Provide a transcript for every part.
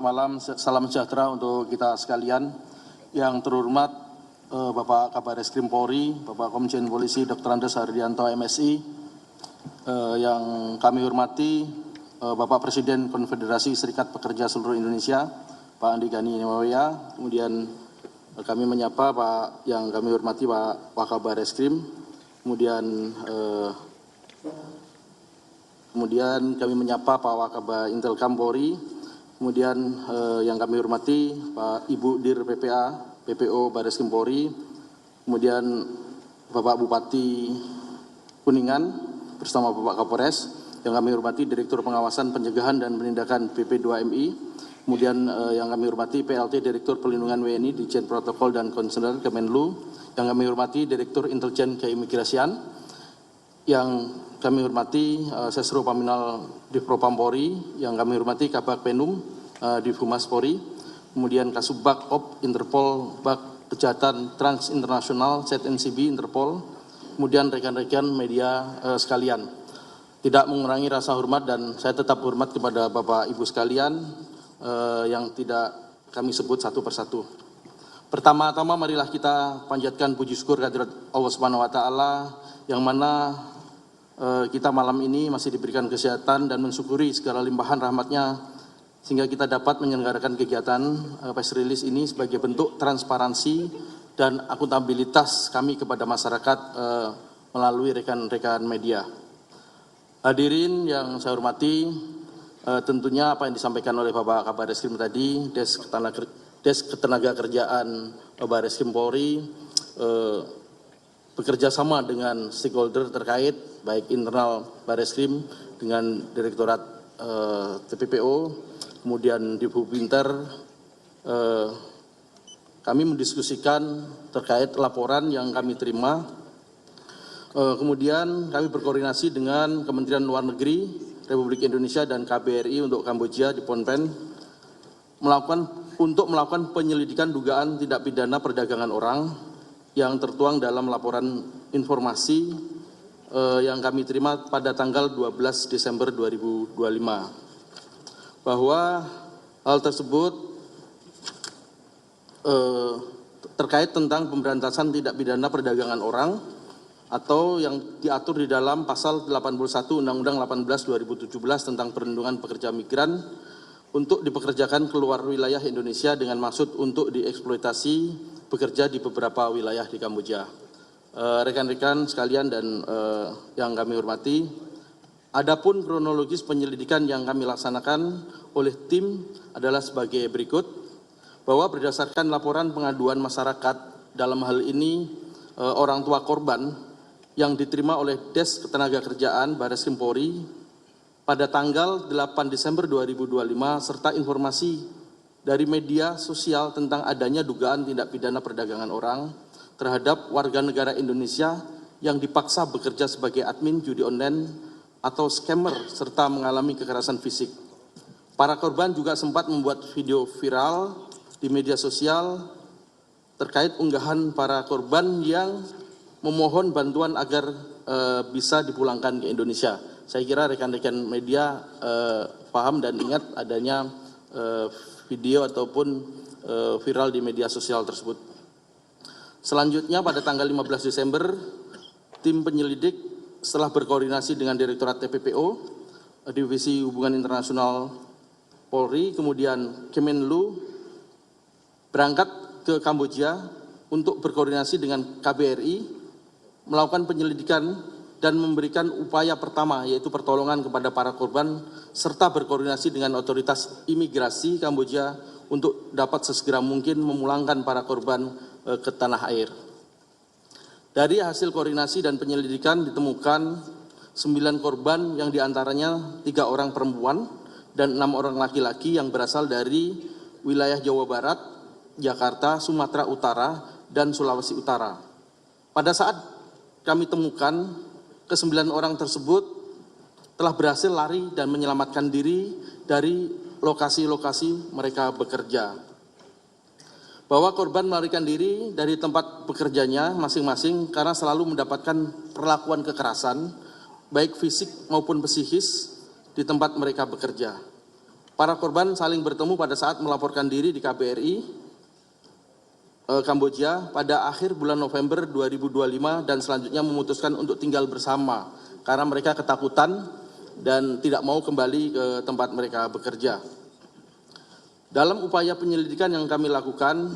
Malam, salam sejahtera untuk kita sekalian. Yang terhormat Bapak Kabar Eskrim Polri, Bapak Komjen Polisi Dr. Andes Hardianto MSI, yang kami hormati Bapak Presiden Konfederasi Serikat Pekerja Seluruh Indonesia, Pak Andi Gani Indrayana. Kemudian kami menyapa Pak yang kami hormati Pak Wakabar Eskrim. Kemudian kami menyapa Pak Wakabah Intelkam Polri. Kemudian yang kami hormati Pak Ibu Dir PPA, PPO Bareskrim Polri, kemudian Bapak Bupati Kuningan bersama Bapak Kapolres, yang kami hormati Direktur Pengawasan Pencegahan dan Penindakan BP2MI, kemudian yang kami hormati PLT Direktur Pelindungan WNI Ditjen Protokol dan Konselor Kemenlu, yang kami hormati Direktur Intelijen Keimigrasian, yang kami hormati Sesro Paminal Divpropam Polri, yang kami hormati Kabak Penum di Humas Polri, kemudian Kasubag Op Interpol Bak Kejahatan Trans Internasional ZNCB Interpol, kemudian rekan-rekan media sekalian. Tidak mengurangi rasa hormat dan saya tetap hormat kepada Bapak Ibu sekalian yang tidak kami sebut satu persatu. Pertama-tama marilah kita panjatkan puji syukur kehadirat Allah Subhanahu wa taala yang mana kita malam ini masih diberikan kesehatan dan mensyukuri segala limpahan rahmatnya sehingga kita dapat menyelenggarakan kegiatan press release ini sebagai bentuk transparansi dan akuntabilitas kami kepada masyarakat melalui rekan-rekan media. Hadirin yang saya hormati, tentunya apa yang disampaikan oleh Bapak Kabar Eskrim tadi, Desk Ketenagakerjaan Bareskrim Polri bekerja sama dengan stakeholder terkait, baik internal Bareskrim dengan Direktorat TPPO, kemudian di Bupinter, kami mendiskusikan terkait laporan yang kami terima. Kemudian kami berkoordinasi dengan Kementerian Luar Negeri Republik Indonesia dan KBRI untuk Kamboja di Phnom Penh untuk melakukan penyelidikan dugaan tindak pidana perdagangan orang yang tertuang dalam laporan informasi yang kami terima pada tanggal 12 Desember 2025. Bahwa hal tersebut terkait tentang pemberantasan tindak pidana perdagangan orang atau yang diatur di dalam pasal 81 Undang-Undang 18 2017 tentang perlindungan pekerja migran untuk dipekerjakan keluar wilayah Indonesia dengan maksud untuk dieksploitasi bekerja di beberapa wilayah di Kamboja. Rekan-rekan sekalian dan yang kami hormati, adapun kronologis penyelidikan yang kami laksanakan oleh tim adalah sebagai berikut, bahwa berdasarkan laporan pengaduan masyarakat dalam hal ini orang tua korban yang diterima oleh Desk Ketenagakerjaan Bareskrim Polri pada tanggal 8 Desember 2025 serta informasi dari media sosial tentang adanya dugaan tindak pidana perdagangan orang terhadap warga negara Indonesia yang dipaksa bekerja sebagai admin judi online atau scammer serta mengalami kekerasan fisik. Para korban juga sempat membuat video viral di media sosial terkait unggahan para korban yang memohon bantuan agar bisa dipulangkan ke Indonesia. Saya kira rekan-rekan media paham dan ingat adanya video ataupun viral di media sosial tersebut. Selanjutnya pada tanggal 15 Desember, tim penyelidik setelah berkoordinasi dengan Direktorat TPPO, Divisi Hubungan Internasional Polri, kemudian Kemenlu, berangkat ke Kamboja untuk berkoordinasi dengan KBRI, melakukan penyelidikan dan memberikan upaya pertama yaitu pertolongan kepada para korban serta berkoordinasi dengan otoritas imigrasi Kamboja untuk dapat sesegera mungkin memulangkan para korban ke tanah air. Dari hasil koordinasi dan penyelidikan ditemukan 9 korban yang diantaranya 3 orang perempuan dan 6 orang laki-laki yang berasal dari wilayah Jawa Barat, Jakarta, Sumatera Utara, dan Sulawesi Utara. Pada saat kami temukan, ke-9 orang tersebut telah berhasil lari dan menyelamatkan diri dari lokasi-lokasi mereka bekerja. Bahwa korban melarikan diri dari tempat bekerjanya masing-masing karena selalu mendapatkan perlakuan kekerasan, baik fisik maupun psikis, di tempat mereka bekerja. para korban saling bertemu pada saat melaporkan diri di KBRI Kamboja pada akhir bulan November 2025 dan selanjutnya memutuskan untuk tinggal bersama karena mereka ketakutan dan tidak mau kembali ke tempat mereka bekerja. Dalam upaya penyelidikan yang kami lakukan,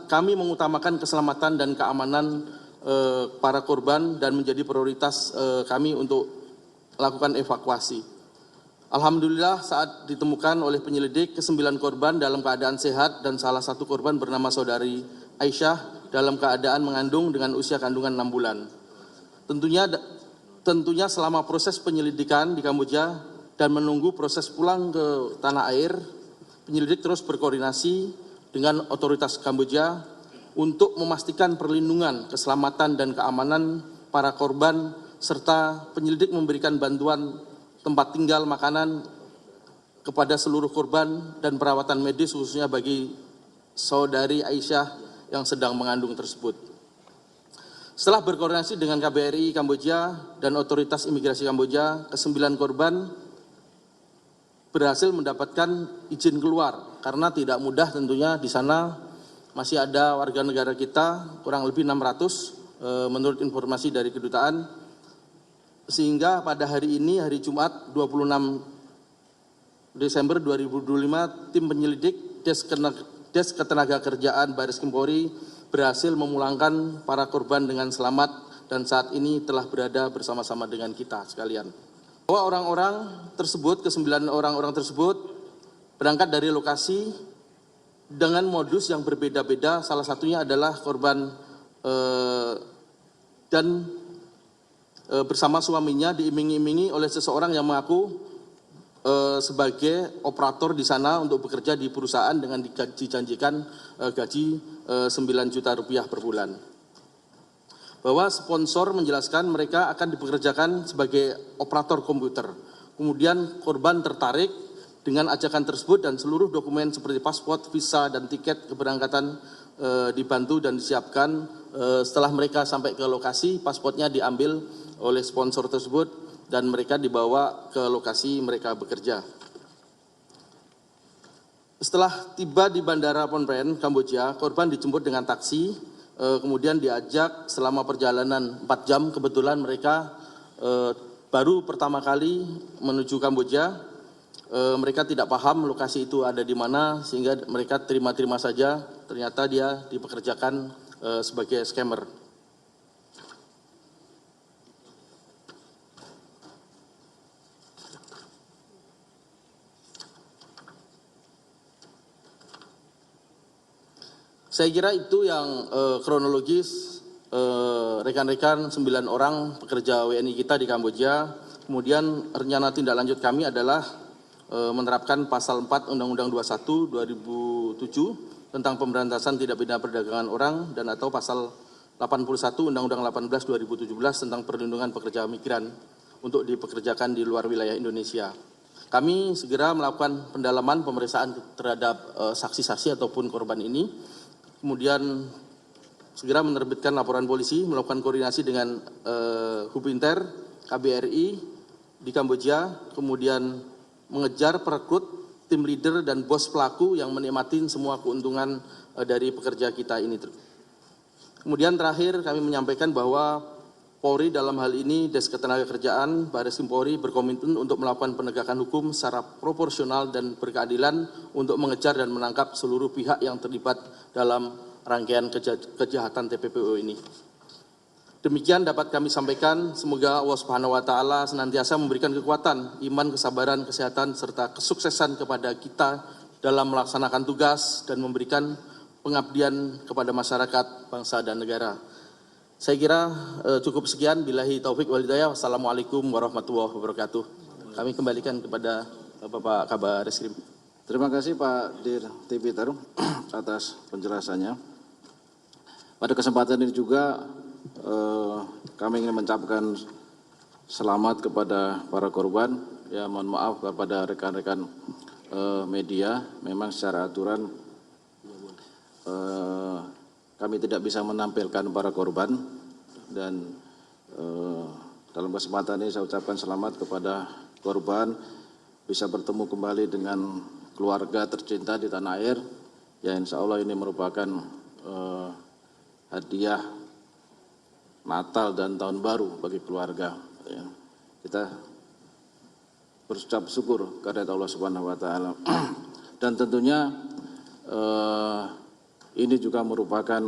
kami mengutamakan keselamatan dan keamanan para korban dan menjadi prioritas kami untuk melakukan evakuasi. Alhamdulillah saat ditemukan oleh penyelidik ke-9 korban dalam keadaan sehat dan salah satu korban bernama saudari Aisyah dalam keadaan mengandung dengan usia kandungan 6 bulan. Tentunya selama proses penyelidikan di Kamboja dan menunggu proses pulang ke tanah air, penyelidik terus berkoordinasi dengan otoritas Kamboja untuk memastikan perlindungan, keselamatan dan keamanan para korban serta penyelidik memberikan bantuan tempat tinggal, makanan kepada seluruh korban dan perawatan medis khususnya bagi saudari Aisyah yang sedang mengandung tersebut. Setelah berkoordinasi dengan KBRI Kamboja dan otoritas imigrasi Kamboja, ke-9 korban berhasil mendapatkan izin keluar karena tidak mudah tentunya di sana masih ada warga negara kita kurang lebih 600 menurut informasi dari kedutaan. Sehingga pada hari ini, hari Jumat 26 Desember 2025, tim penyelidik Des Ketenagakerjaan Bareskrim Polri berhasil memulangkan para korban dengan selamat dan saat ini telah berada bersama-sama dengan kita sekalian. Bahwa orang-orang tersebut, ke-9 orang-orang tersebut berangkat dari lokasi dengan modus yang berbeda-beda, salah satunya adalah korban dan bersama suaminya diiming-imingi oleh seseorang yang mengaku sebagai operator di sana untuk bekerja di perusahaan dengan dijanjikan gaji 9 juta rupiah per bulan. Bahwa sponsor menjelaskan mereka akan dipekerjakan sebagai operator komputer. Kemudian korban tertarik dengan ajakan tersebut dan seluruh dokumen seperti paspor, visa, dan tiket keberangkatan dibantu dan disiapkan. Setelah mereka sampai ke lokasi, paspornya diambil oleh sponsor tersebut dan mereka dibawa ke lokasi mereka bekerja. Setelah tiba di Bandara Phnom Penh, Kamboja, korban dijemput dengan taksi, kemudian diajak selama perjalanan 4 jam. Kebetulan mereka baru pertama kali menuju Kamboja. Mereka tidak paham lokasi itu ada di mana sehingga mereka terima-terima saja. Ternyata dia dipekerjakan sebagai scammer. Saya kira itu yang kronologis rekan-rekan 9 orang pekerja WNI kita di Kamboja. Kemudian rencana tindak lanjut kami adalah menerapkan pasal 4 Undang-Undang 21 2007 tentang pemberantasan tindak pidana perdagangan orang dan atau pasal 81 Undang-Undang 18 2017 tentang perlindungan pekerja migran untuk dipekerjakan di luar wilayah Indonesia. Kami segera melakukan pendalaman pemeriksaan terhadap saksi-saksi ataupun korban ini. Kemudian segera menerbitkan laporan polisi, melakukan koordinasi dengan Hubinter, KBRI di Kamboja, kemudian mengejar perekrut, tim leader, dan bos pelaku yang menikmati semua keuntungan dari pekerja kita ini. Kemudian terakhir kami menyampaikan bahwa Polri dalam hal ini Des Ketenagakerjaan Bareskrim Polri berkomitmen untuk melakukan penegakan hukum secara proporsional dan berkeadilan untuk mengejar dan menangkap seluruh pihak yang terlibat dalam rangkaian kejahatan TPPO ini. Demikian dapat kami sampaikan, semoga Allah Subhanahu wa taala senantiasa memberikan kekuatan, iman, kesabaran, kesehatan serta kesuksesan kepada kita dalam melaksanakan tugas dan memberikan pengabdian kepada masyarakat, bangsa dan negara. Saya kira cukup sekian. Billahi taufik wal hidayah. Wassalamualaikum warahmatullahi wabarakatuh. Kami kembalikan kepada Bapak Kabar Reskrim. Terima kasih Pak Dir Tibiter atas penjelasannya. Pada kesempatan ini juga kami ingin mengucapkan selamat kepada para korban. Ya, mohon maaf kepada rekan-rekan media. Memang secara aturan kami tidak bisa menampilkan para korban dan dalam kesempatan ini saya ucapkan selamat kepada korban bisa bertemu kembali dengan keluarga tercinta di tanah air. Ya insya Allah ini merupakan hadiah Natal dan Tahun Baru bagi keluarga. Ya. Kita berucap syukur kehadirat Allah Subhanahu wa Ta'ala. Dan tentunya ini juga merupakan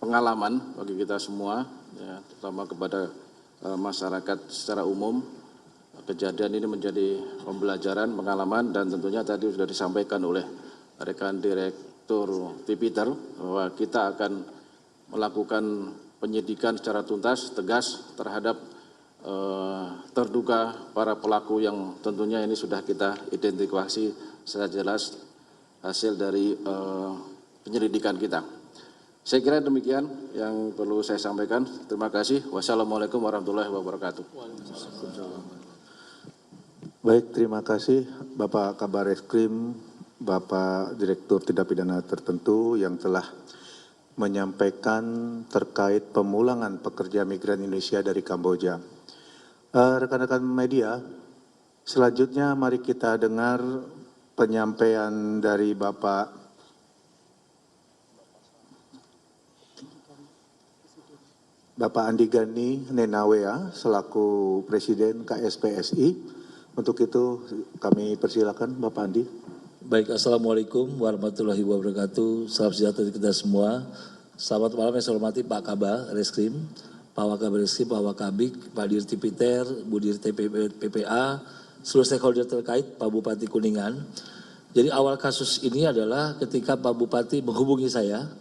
pengalaman bagi kita semua, ya, terutama kepada masyarakat secara umum. Kejadian ini menjadi pembelajaran, pengalaman, dan tentunya tadi sudah disampaikan oleh rekan Direktur Tipiter bahwa kita akan melakukan penyidikan secara tuntas, tegas terhadap terduga para pelaku yang tentunya ini sudah kita identifikasi secara jelas hasil dari penyelidikan kita. Saya kira demikian yang perlu saya sampaikan. Terima kasih. Wassalamualaikum warahmatullahi wabarakatuh. Baik, terima kasih Bapak Kabar Reskrim, Bapak Direktur Tindak Pidana Tertentu yang telah menyampaikan terkait pemulangan pekerja migran Indonesia dari Kamboja. Rekan-rekan media, selanjutnya mari kita dengar penyampaian dari Bapak Andi Gani Nenawea selaku Presiden KSPSI. Untuk itu kami persilakan Bapak Andi. Baik, Assalamualaikum warahmatullahi wabarakatuh. Salam sejahtera kita semua. Selamat malam yang saya hormati Pak Kabar Reskrim, Pak Wakabir Reskrim, Pak Wakabik, Pak Dir Tipiter, Bu Dir PPA, seluruh stakeholder terkait, Pak Bupati Kuningan. Jadi awal kasus ini adalah ketika Pak Bupati menghubungi saya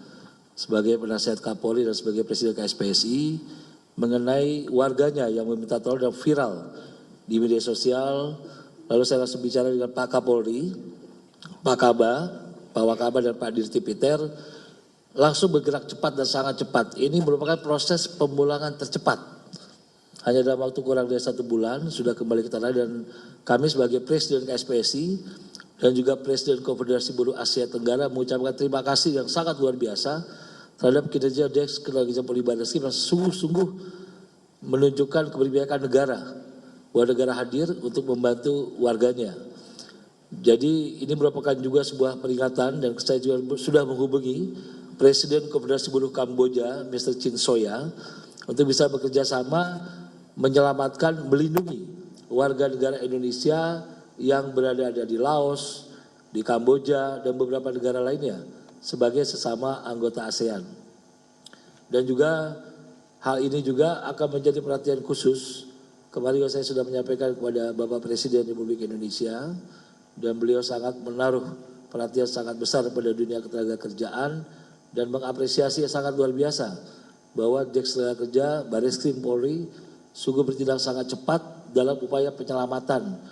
sebagai penasihat Kapolri dan sebagai Presiden KSPSI mengenai warganya yang meminta tolong dan viral di media sosial. Lalu saya langsung bicara dengan Pak Kapolri, Pak Kabah, Pak Wakabah dan Pak Dir Tipiter, langsung bergerak cepat dan sangat cepat. Ini merupakan proses pemulangan tercepat. Hanya dalam waktu kurang dari 1 bulan sudah kembali ke tanah, dan kami sebagai Presiden KSPSI dan juga Presiden Konfederasi Buruh Asia Tenggara mengucapkan terima kasih yang sangat luar biasa terhadap kinerja Deks Ketenagakerjaan Polri Barreskrim yang sungguh-sungguh menunjukkan keberpihakan negara, bahwa negara hadir untuk membantu warganya. Jadi ini merupakan juga sebuah peringatan, dan saya juga sudah menghubungi Presiden Konfederasi Buruh Kamboja, Mr. Chin Soya, untuk bisa bekerja sama menyelamatkan, melindungi warga negara Indonesia yang berada di Laos, di Kamboja, dan beberapa negara lainnya sebagai sesama anggota ASEAN. Dan juga hal ini juga akan menjadi perhatian khusus. Kemarin saya sudah menyampaikan kepada Bapak Presiden Republik Indonesia, dan beliau sangat menaruh perhatian sangat besar pada dunia ketenagakerjaan dan mengapresiasi yang sangat luar biasa bahwa Deks Ketenagakerjaan Barreskrim Polri sungguh bertindak sangat cepat dalam upaya penyelamatan.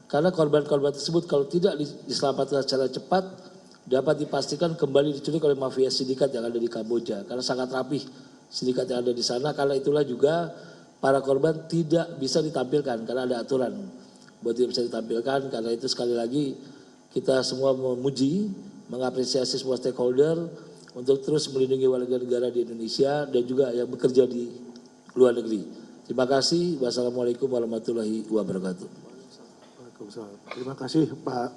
Karena korban-korban tersebut kalau tidak diselamatkan secara cepat dapat dipastikan kembali diculik oleh mafia sindikat yang ada di Kamboja, karena sangat rapih sindikat yang ada di sana. Karena itulah juga para korban tidak bisa ditampilkan karena ada aturan buat tidak bisa ditampilkan. Karena itu sekali lagi kita semua memuji, mengapresiasi semua stakeholder untuk terus melindungi warga negara di Indonesia dan juga yang bekerja di luar negeri. Terima kasih. Wassalamualaikum warahmatullahi wabarakatuh. Waalaikumsalam. Terima kasih Pak